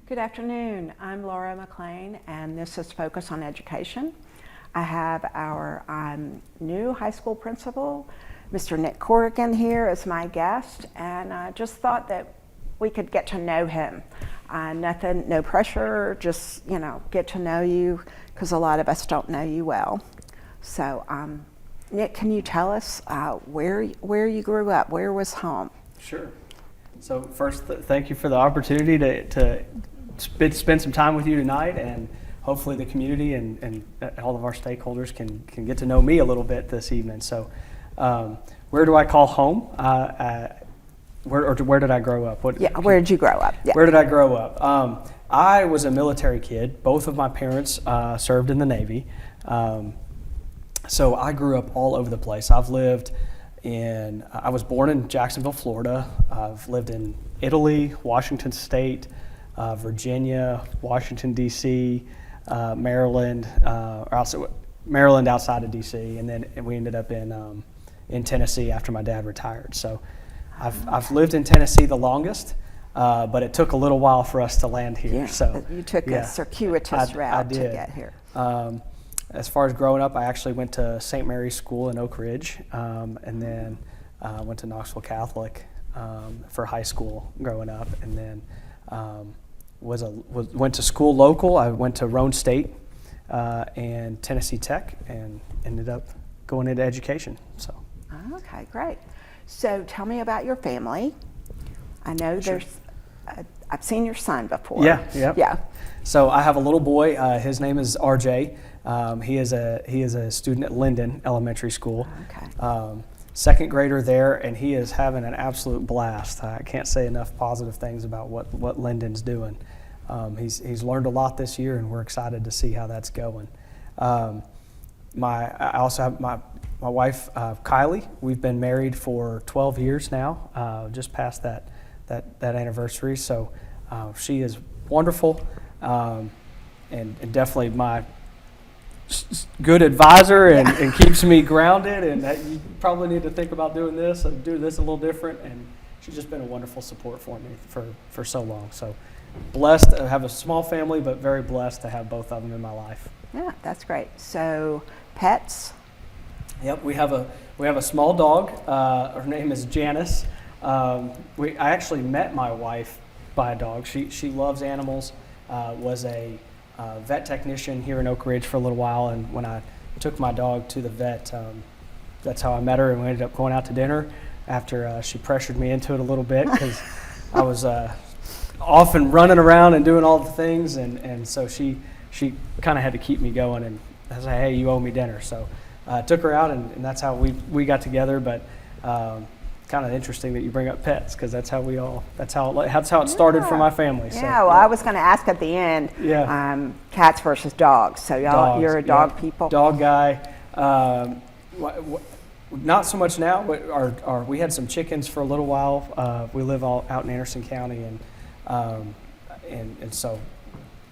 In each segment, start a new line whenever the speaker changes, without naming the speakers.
Good afternoon. I'm Laura McLean, and this is Focus on Education. I have our new high school principal, Mr. McLean-Corrigan, here as my guest, and I just thought that we could get to know him. Nothing, no pressure, just get to know you, because a lot of us don't know you well. So, Nick, can you tell us where you grew up? Where was home?
Sure. So first, thank you for the opportunity to spend some time with you tonight, and hopefully the community and all of our stakeholders can get to know me a little bit this evening. So where do I call home? Where did I grow up?
Where did you grow up? Yeah.
Where did I grow up? I was a military kid. Both of my parents served in the Navy. So I grew up all over the place. I was born in Jacksonville, Florida. I've lived in Italy, Washington State, Virginia, Washington, D.C., Maryland, Maryland outside of D.C., and then we ended up in Tennessee after my dad retired. So I've lived in Tennessee the longest, but it took a little while for us to land here.
Yeah,
so
you took a circuitous route to get here.
As far as growing up, I actually went to St. Mary's School in Oak Ridge, and then went to Knoxville Catholic for high school growing up, and then went to school local. I went to Roane State and Tennessee Tech, and ended up going into education. So.
Okay, great. So tell me about your family. I know
Sure.
I've seen your son before.
Yeah. So I have a little boy. His name is RJ. He is a student at Linden Elementary School.
Okay.
Second grader there, and he is having an absolute blast. I can't say enough positive things about what Linden's doing. He's learned a lot this year, and we're excited to see how that's going. I also have my wife, Kylie. We've been married for 12 years now, just past that anniversary. So she is wonderful, and definitely my good advisor, and keeps me grounded, and that you probably need to think about doing this and do this a little different. And she's just been a wonderful support for me for so long. So blessed to have a small family, but very blessed to have both of them in my life.
Yeah, that's great. So pets?
Yep, we have a small dog. Her name is Janice. I actually met my wife by a dog. She loves animals. Was a vet technician here in Oak Ridge for a little while, and when I took my dog to the vet, that's how I met her, and we ended up going out to dinner after she pressured me into it a little bit, because I was off and running around and doing all the things, and so she kind of had to keep me going, and I said, hey, you owe me dinner. So I took her out, and that's how we got together. But kind of interesting that you bring up pets, because that's how it started for my family.
Yeah,
so,
well, I was going to ask at the end, cats versus dogs. So you're a dog people?
Dog guy. Not so much now, but we had some chickens for a little while. We live all out in Anderson County, and so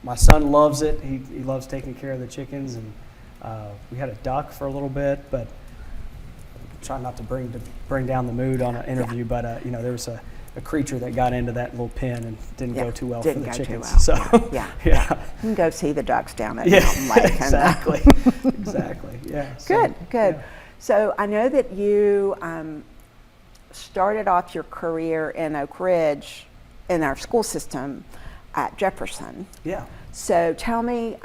my son loves it. He loves taking care of the chickens, and we had a duck for a little bit, but try not to bring down the mood on an interview, but there was a creature that got into that little pen and didn't go too well for the chickens. So
yeah. You can go see the ducks down at Mountain Lake.
Exactly. Exactly. Yeah.
Good.
Yeah.
So I know that you started off your career in Oak Ridge in our school system at Jefferson.
Yeah.
So tell me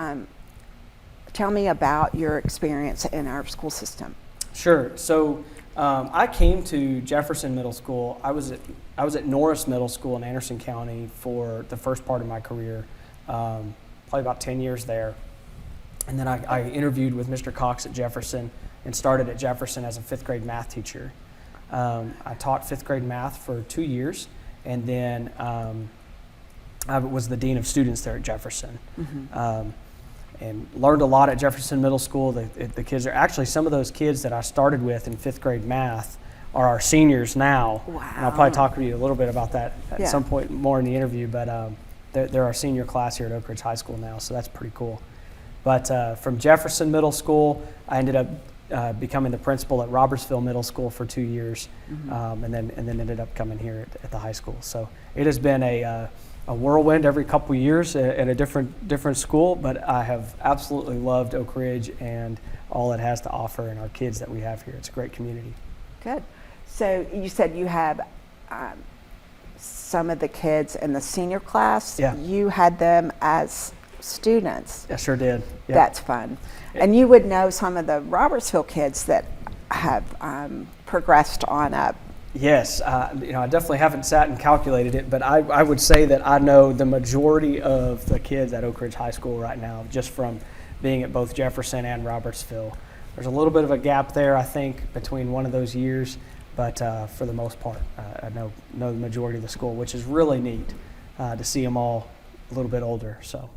about your experience in our school system.
Sure. So I came to Jefferson Middle School. I was at Norris Middle School in Anderson County for the first part of my career, probably about 10 years there. And then I interviewed with Mr. Cox at Jefferson and started at Jefferson as a fifth grade math teacher. I taught fifth grade math for 2 years, and then I was the dean of students there at Jefferson. Mm-hmm. And learned a lot at Jefferson Middle School. The kids are actually, some of those kids that I started with in fifth grade math are our seniors now.
Wow.
And I'll probably talk to you a little bit about that at some point more in the interview, but they're our senior class here at Oak Ridge High School now, so that's pretty cool. But from Jefferson Middle School, I ended up becoming the principal at Robertsville Middle School for 2 years, mm-hmm. and then ended up coming here at the high school. So it has been a a whirlwind every couple years at a different school, but I have absolutely loved Oak Ridge and all it has to offer and our kids that we have here. It's a great community.
Good. So you said you have some of the kids in the senior class.
Yeah.
You had them as students.
I sure did. Yeah.
That's fun. And you would know some of the Robertsville kids that have progressed on up.
Yes, I definitely haven't sat and calculated it, but I would say that I know the majority of the kids at Oak Ridge High School right now, just from being at both Jefferson and Robertsville. There's a little bit of a gap there, I think, between one of those years, but for the most part, I know the majority of the school, which is really neat to see them all a little bit older. So.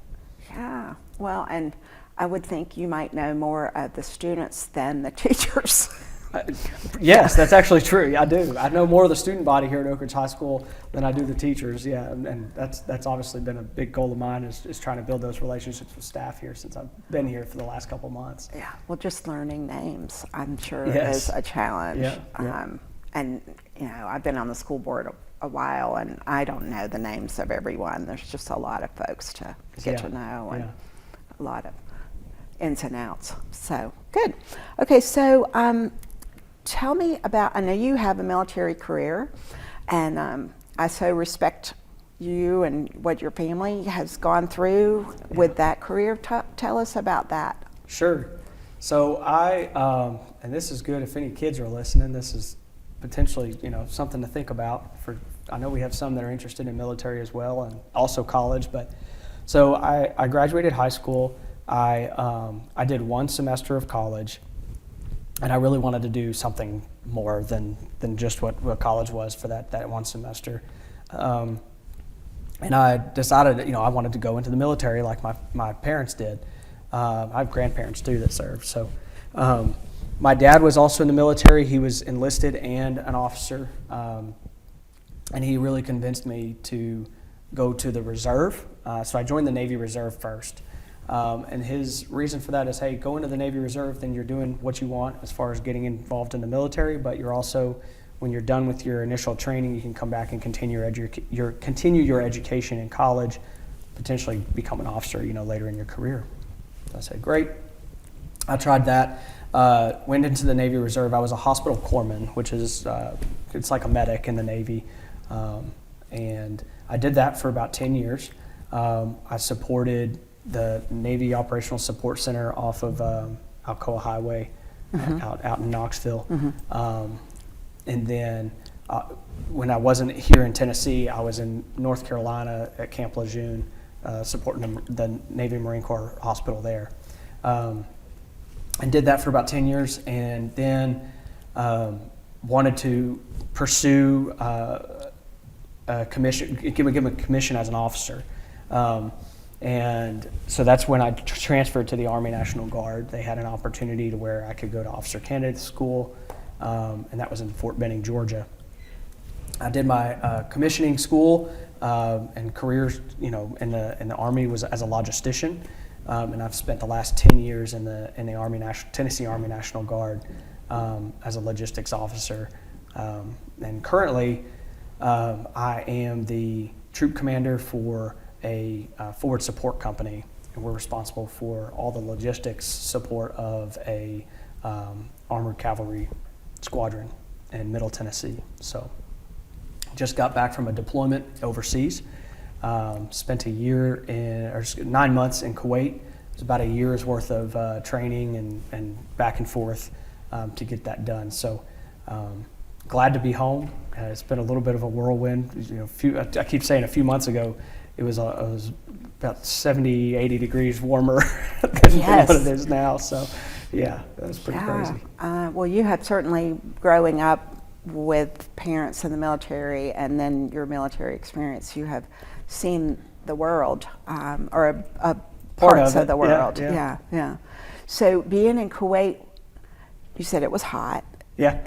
Yeah, well, and I would think you might know more of the students than the teachers.
Yes, that's actually true. I do. I know more of the student body here at Oak Ridge High School than I do the teachers. Yeah, and that's obviously been a big goal of mine is trying to build those relationships with staff here since I've been here for the last couple of months.
Yeah, well, just learning names, I'm sure,
Yes.
is a challenge.
Yeah.
And I've been on the school board a while, and I don't know the names of everyone. There's just a lot of folks to get to know, and a lot of ins and outs. So good. Okay, so. Tell me about, I know you have a military career, and I so respect you and what your family has gone through with that career. Tell us about that.
Sure. So and this is good if any kids are listening, this is potentially, something to think about. I know we have some that are interested in military as well, and also college, but so I graduated high school. I did one semester of college. And I really wanted to do something more than just what college was for that one semester. And I decided that, I wanted to go into the military like my parents did. I have grandparents too that served. So my dad was also in the military. He was enlisted and an officer. And he really convinced me to go to the reserve. So I joined the Navy Reserve first. And his reason for that is, hey, go into the Navy Reserve, then you're doing what you want as far as getting involved in the military, but you're also, when you're done with your initial training, you can come back and continue your education in college, potentially become an officer, later in your career. So I said, great. I tried that, went into the Navy Reserve. I was a hospital corpsman, which is, it's like a medic in the Navy. And I did that for about 10 years. I supported the Navy Operational Support Center off of Alcoa Highway, out in Knoxville. And then when I wasn't here in Tennessee, I was in North Carolina at Camp Lejeune, supporting the Navy Marine Corps hospital there. And did that for about 10 years, and then wanted to pursue a commission, give a commission as an officer. And so that's when I transferred to the Army National Guard. They had an opportunity to where I could go to officer candidate school, and that was in Fort Benning, Georgia. I did my commissioning school and careers, in the Army was as a logistician, and I've spent the last 10 years in the Tennessee Army National Guard as a logistics officer, and currently I am the troop commander for a forward support company, and we're responsible for all the logistics support of a armored cavalry squadron in Middle Tennessee. So just got back from a deployment overseas, spent 9 months in Kuwait. It was about a year's worth of training and back and forth to get that done. So glad to be home. It's been a little bit of a whirlwind. I keep saying a few months ago, it was about 70, 80 degrees warmer than what it is now. So, yeah, that was pretty crazy.
Well, you have certainly, growing up with parents in the military and then your military experience, you have seen the world, or parts of the world. Yeah. So being in Kuwait, you said it was hot.
Yeah.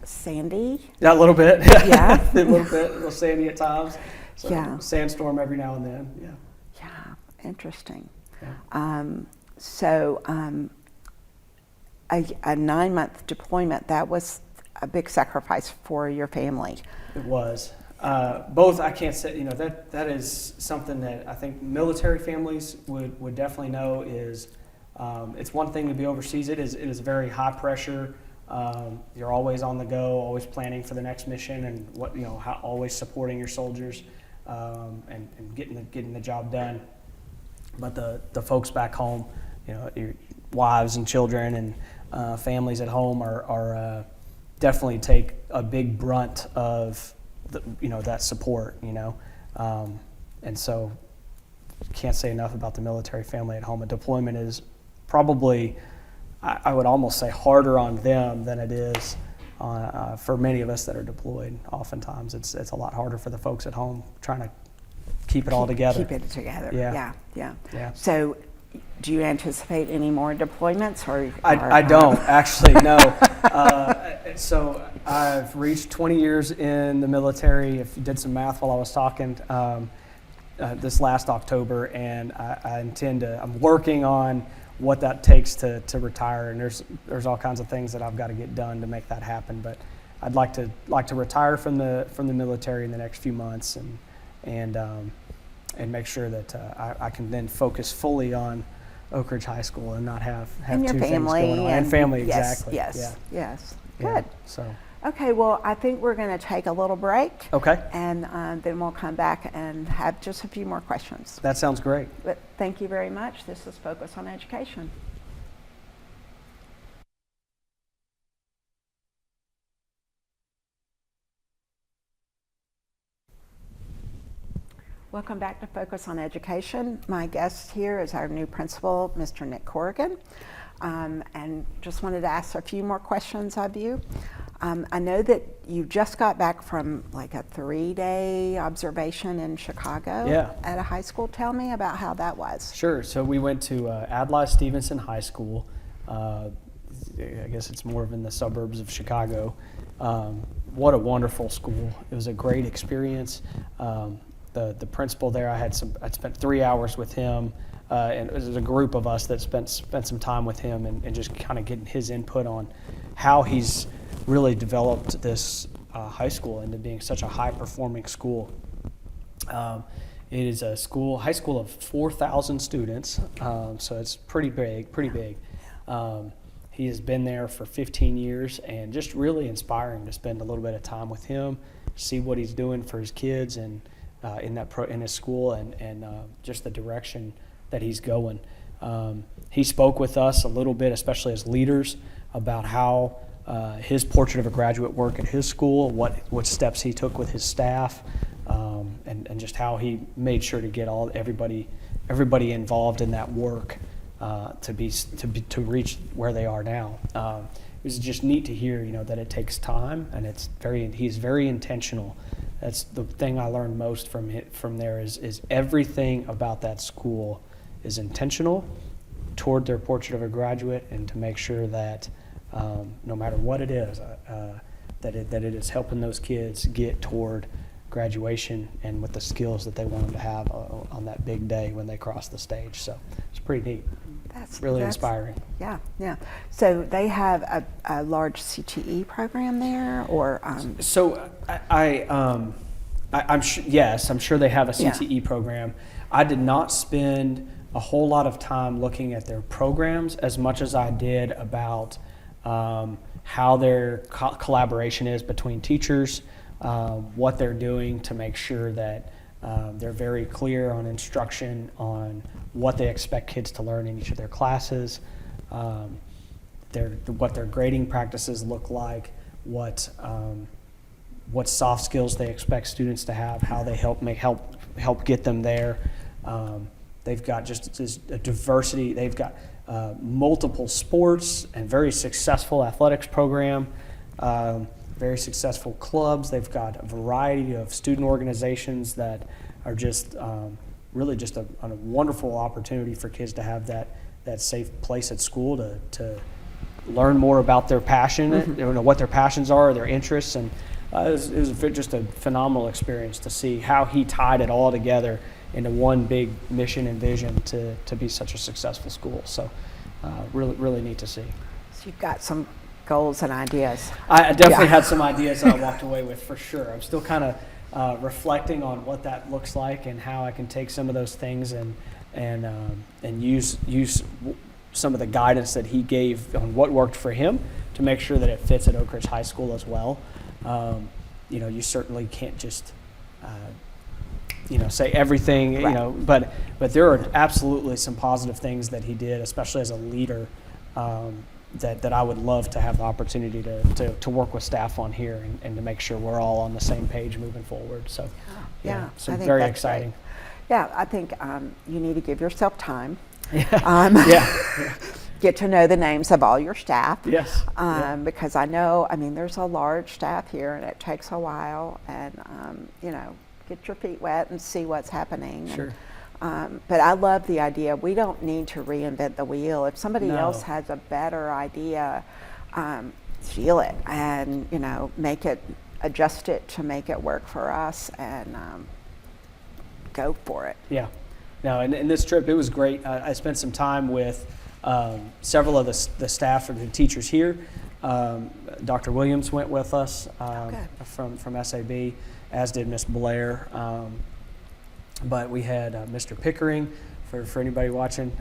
Sandy?
Yeah, a little bit.
Yeah.
a little sandy at times. So sandstorm every now and then.
Yeah, interesting.
Yeah.
A 9-month deployment, that was a big sacrifice for your family.
It was. Both, I can't say, that is something that I think military families would definitely know is, it's one thing to be overseas. It is very high pressure. You're always on the go, always planning for the next mission, and always supporting your soldiers, and getting the job done. But the folks back home, your wives and children and families at home are definitely take a big brunt of that support, and so can't say enough about the military family at home. A deployment is probably, I would almost say, harder on them than it is for many of us that are deployed. Oftentimes it's a lot harder for the folks at home trying to keep it all together.
Keep it together.
Yeah.
So do you anticipate any more deployments?
I don't, actually, no. So I've reached 20 years in the military. If you did some math while I was talking, this last October, and I'm working on what that takes to retire, and there's all kinds of things that I've got to get done to make that happen. But I'd like to retire from the military in the next few months, and make sure that I can then focus fully on Oak Ridge High School and not have
and
two
your
things
family
going on. And family,
yes,
exactly.
Yes.
Yeah.
Good.
So.
Okay, well, I think we're going to take a little break.
Okay.
And then we'll come back and have just a few more questions.
That sounds great.
But thank you very much. This is Focus on Education. Welcome back to Focus on Education. My guest here is our new principal, Mr. Nick Corrigan, and just wanted to ask a few more questions of you. I know that you just got back from like a 3-day observation in Chicago at a high school. Tell me about how that was.
Sure. So we went to Adlai Stevenson High School. I guess it's more of in the suburbs of Chicago. What a wonderful school. It was a great experience. The principal there, I spent 3 hours with him, and it was a group of us that spent some time with him and just kind of getting his input on how he's really developed this high school into being such a high-performing school. It is a high school of 4,000 students, so it's pretty big. He has been there for 15 years, and just really inspiring to spend a little bit of time with him, see what he's doing for his kids and in his school, and just the direction that he's going. He spoke with us a little bit, especially as leaders, about how his portrait of a graduate work at his school, what steps he took with his staff, and just how he made sure to get everybody involved in that work to reach where they are now. It was just neat to hear, that it takes time, and he's very intentional. That's the thing I learned most from there is everything about that school is intentional toward their portrait of a graduate, and to make sure that no matter what it is, that it is helping those kids get toward graduation and with the skills that they want them to have on that big day when they cross the stage. So it's pretty neat. That's really inspiring.
Yeah. So they have a large CTE program there, or?
So I'm sure. Yes, I'm sure they have a CTE program. I did not spend a whole lot of time looking at their programs as much as I did about how their collaboration is between teachers, what they're doing to make sure that they're very clear on instruction on what they expect kids to learn in each of their classes, what their grading practices look like, what soft skills they expect students to have, how they help get them there. They've got just a diversity. They've got multiple sports and very successful athletics program. Very successful clubs. They've got a variety of student organizations that are just really just a wonderful opportunity for kids to have that safe place at school to learn more about their passion, what their passions are, their interests, and it was just a phenomenal experience to see how he tied it all together into one big mission and vision to be such a successful school. So really neat to see.
So you've got some goals and ideas.
I definitely had some ideas that I walked away with, for sure. I'm still kind of reflecting on what that looks like and how I can take some of those things and use some of the guidance that he gave on what worked for him to make sure that it fits at Oak Ridge High School as well. You certainly can't just say everything,
Right.
but there are absolutely some positive things that he did, especially as a leader, that I would love to have the opportunity to work with staff on here and to make sure we're all on the same page moving forward. So,
Yeah,
so
I think
very
that's
exciting.
great. Yeah, I think you need to give yourself time.
Yeah.
Get to know the names of all your staff.
Yes. Yeah.
Because I know, there's a large staff here and it takes a while and, get your feet wet and see what's happening.
Sure.
But I love the idea. We don't need to reinvent the wheel. If somebody
No.
else has a better idea, steal it and, adjust it to make it work for us and go for it.
Yeah. No, and this trip, it was great. I spent some time with several of the staff or the teachers here. Dr. Williams went with us from SAB, as did Miss Blair. But we had Mr. Pickering, for anybody watching.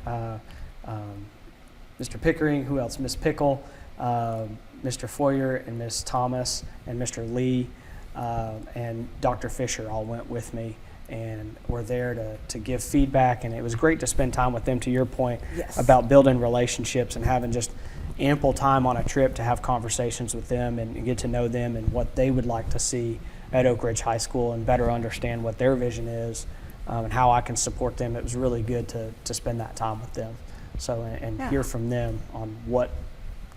Mr. Pickering, who else? Miss Pickle, Mr. Foyer, and Miss Thomas, and Mr. Lee, and Dr. Fisher all went with me. And were there to give feedback, and it was great to spend time with them, to your point,
Yes.
about building relationships and having just ample time on a trip to have conversations with them and get to know them and what they would like to see at Oak Ridge High School and better understand what their vision is and how I can support them. It was really good to spend that time with them and
Yeah.
hear from them on what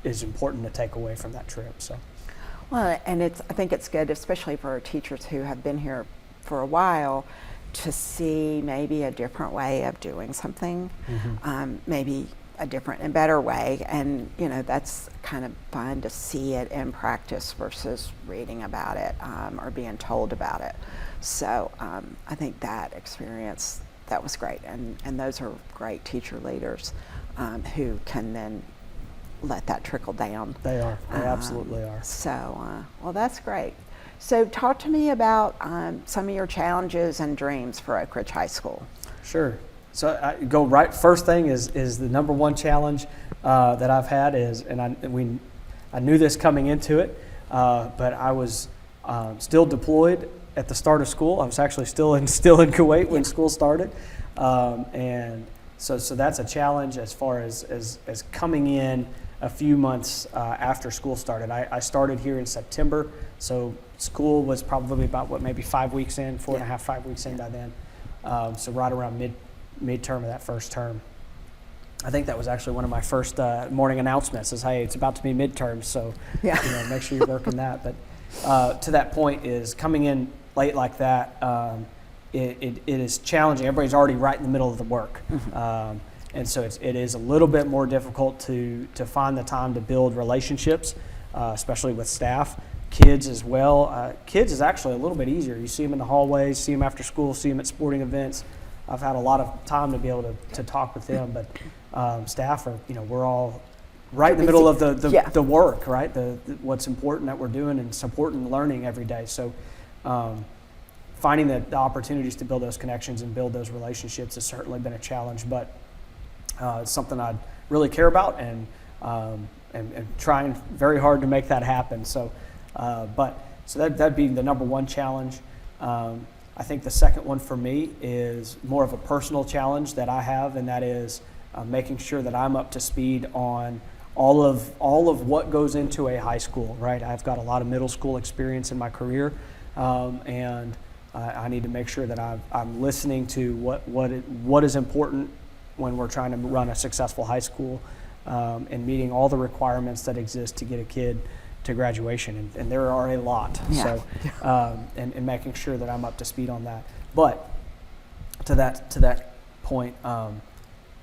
is important to take away from that trip. So,
Well, and I think it's good, especially for our teachers who have been here for a while, to see maybe a different way of doing something, maybe a different and better way. And, that's kind of fun to see it in practice versus reading about it or being told about it. So I think that experience, that was great. And those are great teacher leaders who can then let that trickle down.
they are. They absolutely are.
So, well, that's great. So talk to me about some of your challenges and dreams for Oak Ridge High School.
Sure. So I go right. First thing is the number one challenge that I've had is, and I knew this coming into it, but I was still deployed at the start of school. I was actually still in Kuwait when school started, and so that's a challenge as far as coming in a few months after school started. I started here in September, so school was probably about maybe 5 weeks in, 4.5, 5 weeks in by then. So right around midterm of that first term. I think that was actually one of my first morning announcements is, hey, it's about to be midterms, so make sure you're working that. But to that point is coming in late like that, it is challenging. Everybody's already right in the middle of the work. And so it is a little bit more difficult to find the time to build relationships, especially with staff. Kids as well. Kids is actually a little bit easier. You see them in the hallways, see them after school, see them at sporting events. I've had a lot of time to be able to talk with them, but staff are, we're all right in the middle of the work, right? The what's important that we're doing and supporting learning every day. So finding the opportunities to build those connections and build those relationships has certainly been a challenge, but it's something I really care about and trying very hard to make that happen. So that'd be the number one challenge. I think the second one for me is more of a personal challenge that I have, and that is making sure that I'm up to speed on all of what goes into a high school. Right, I've got a lot of middle school experience in my career, and I need to make sure that I'm listening to what is important when we're trying to run a successful high school, and meeting all the requirements that exist to get a kid to graduation, and there are a lot. So, and making sure that I'm up to speed on that. But to that point,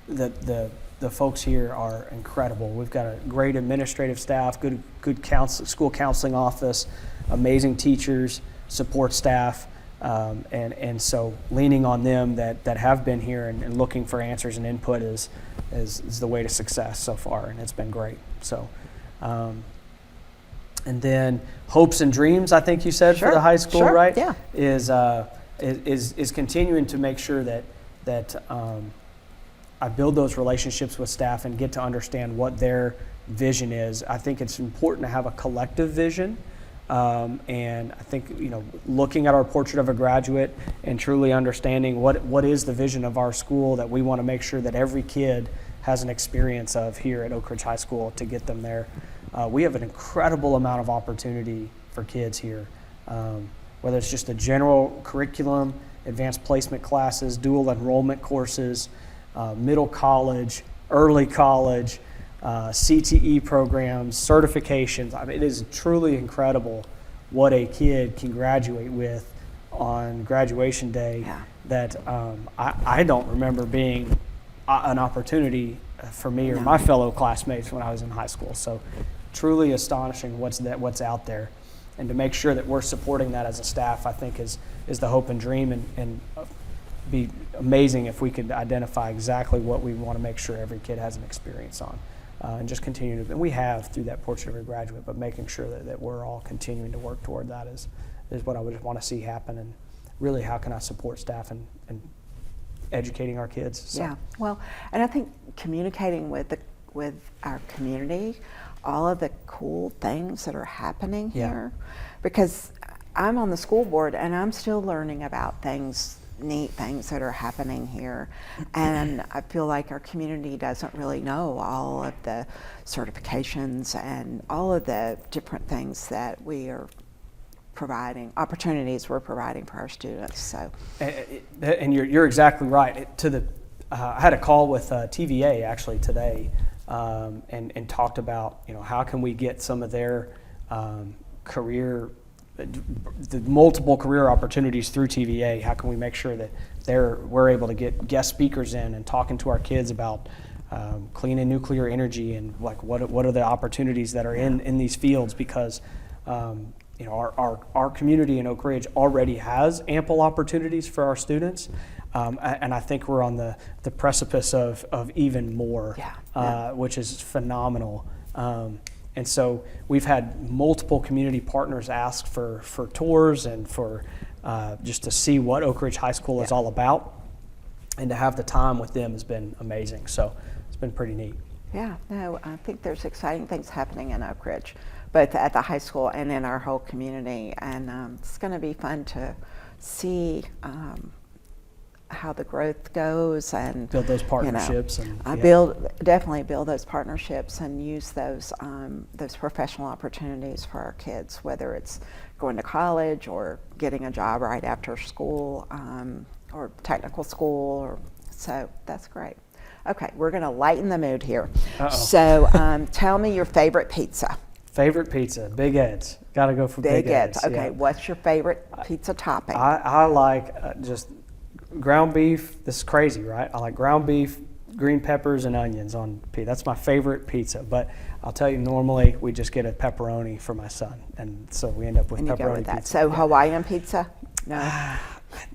the folks here are incredible. We've got a great administrative staff, good school counseling office, amazing teachers, support staff, and so leaning on them that have been here and looking for answers and input is the way to success so far, and it's been great. So. And then hopes and dreams, I think you said, for the high school,
sure,
right?
yeah.
Is continuing to make sure that I build those relationships with staff and get to understand what their vision is. I think it's important to have a collective vision, and I think looking at our portrait of a graduate and truly understanding what is the vision of our school that we want to make sure that every kid has an experience of here at Oak Ridge High School to get them there. We have an incredible amount of opportunity for kids here, whether it's just a general curriculum, advanced placement classes, dual enrollment courses, middle college, early college, CTE programs, certifications. I mean, it is truly incredible what a kid can graduate with on graduation day.
Yeah.
That I don't remember being an opportunity for me or my fellow classmates when I was in high school. So truly astonishing what's out there, and to make sure that we're supporting that as a staff, I think is the hope and dream, and be amazing if we could identify exactly what we want to make sure every kid has an experience on, and just continue to, and we have through that portrait of a graduate, but making sure that we're all continuing to work toward that is what I would want to see happen. And really, how can I support staff and educating our kids? So.
Yeah, well, and I think communicating with our community, all of the cool things that are happening here, because I'm on the school board and I'm still learning about neat things that are happening here, and I feel like our community doesn't really know all of the certifications and all of the different things that we are providing, opportunities we're providing for our students. So,
and you're exactly right. I had a call with TVA actually today, and talked about how can we get some of their the multiple career opportunities through TVA. How can we make sure that we're able to get guest speakers in and talking to our kids about clean and nuclear energy, and like what are the opportunities that are in these fields, because our community in Oak Ridge already has ample opportunities for our students, and I think we're on the precipice of even more, which is phenomenal. And so we've had multiple community partners ask for tours and for just to see what Oak Ridge High School is all about, and to have the time with them has been amazing. So it's been pretty neat.
Yeah, no, I think there's exciting things happening in Oak Ridge, both at the high school and in our whole community, and it's going to be fun to see how the growth goes and
build those partnerships.
Definitely build those partnerships and use those professional opportunities for our kids, whether it's going to college or getting a job right after school, or technical school, so that's great. Okay, we're going to lighten the mood here. So tell me your favorite pizza.
Favorite pizza, Big Ed's. Got to go for Big Ed's.
Okay, what's your favorite pizza topping?
I like just ground beef. This is crazy, right? I like ground beef, green peppers, and onions on pizza. That's my favorite pizza. But I'll tell you, normally we just get a pepperoni for my son, and so we end up with pepperoni pizza.
So Hawaiian pizza? No.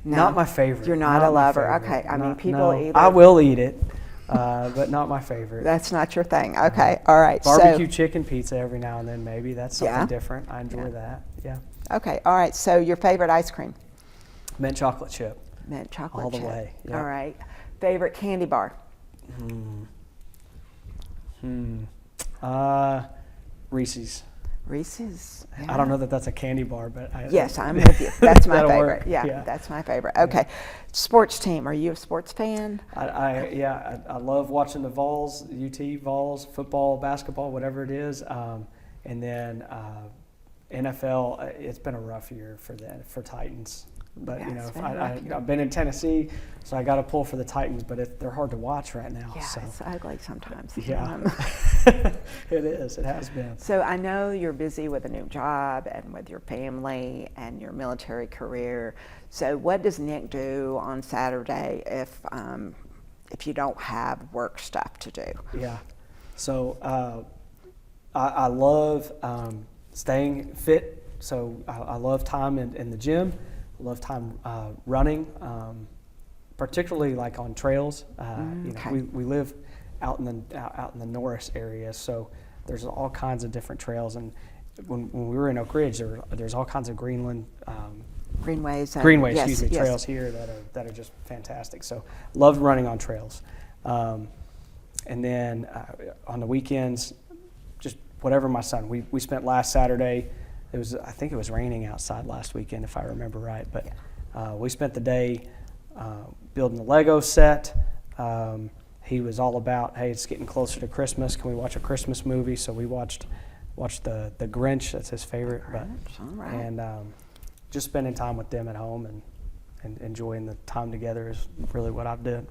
No.
Not my favorite.
You're not a lover. Okay. I mean, people eat it.
I will eat it, but not my favorite.
That's not your thing. Okay. All right.
Barbecue chicken pizza every now and then, maybe. That's something different. I enjoy that. Yeah.
Okay. All right. So your favorite ice cream?
Mint chocolate chip.
Mint chocolate
all
chip.
The way. Yep.
All right. Favorite candy bar?
Reese's.
Reese's. Yeah.
I don't know that that's a candy bar, but
yes, I'm with you. That's my favorite.
Work.
Yeah, that's my favorite. Okay, sports team. Are you a sports fan?
I love watching the Vols, UT Vols, football, basketball, whatever it is, and then NFL. It's been a rough year for Titans. But I've been in Tennessee, so I got to pull for the Titans. But they're hard to watch right now.
Yeah,
so.
It's ugly sometimes.
Yeah, it is. It has been.
So I know you're busy with a new job and with your family and your military career. So what does Nick do on Saturday if you don't have work stuff to do?
Yeah. So I love staying fit. So I love time in the gym. Love time running, particularly like on trails. We live out in the Norris area, so there's all kinds of different trails, and when we were in Oak Ridge, there's all kinds of
Greenways.
greenways,
Yes,
excuse me,
yes.
trails here that are just fantastic. So loved running on trails. And then on the weekends, just whatever my son. We spent last Saturday. I think it was raining outside last weekend, if I remember right. But we spent the day building the Lego set. He was all about, hey, it's getting closer to Christmas. Can we watch a Christmas movie? So we watched the Grinch. That's his favorite.
All right.
And just spending time with them at home and enjoying the time together is really what I do.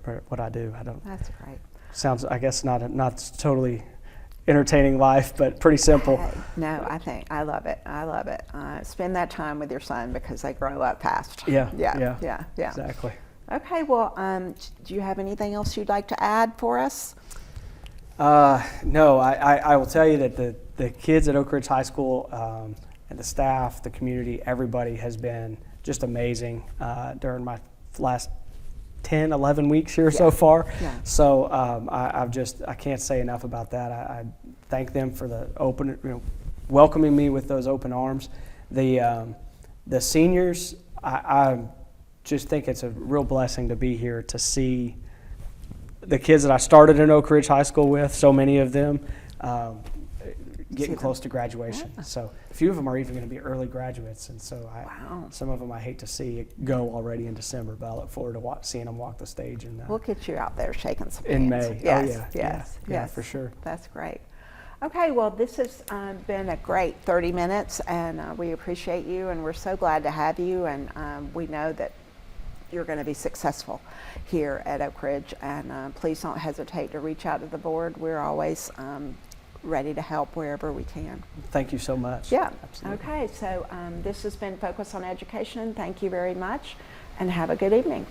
That's great.
Sounds, I guess, not totally entertaining life, but pretty simple.
No, I love it. I love it. Spend that time with your son because they grow up fast.
Yeah.
Exactly. Okay, well, do you have anything else you'd like to add for us?
No, I will tell you that the kids at Oak Ridge High School and the staff, the community, everybody has been just amazing during my last 10, 11 weeks here so far.
Yeah.
So I can't say enough about that. I thank them for the welcoming me with those open arms. The seniors, I just think it's a real blessing to be here to see the kids that I started in Oak Ridge High School with, so many of them, getting close to graduation. Yeah. So a few of them are even going to be early graduates, and so some of them I hate to see go already in December, but I look forward to seeing them walk the stage. And
we'll get you out there shaking some
in
hands.
May.
Yes,
yes, for sure.
That's great. Okay, well, this has been a great 30 minutes, and we appreciate you, and we're so glad to have you, and we know that you're going to be successful here at Oak Ridge, and please don't hesitate to reach out to the board. We're always ready to help wherever we can.
Thank you so much.
Yeah.
Absolutely.
Okay, so this has been Focus on Education. Thank you very much, and have a good evening.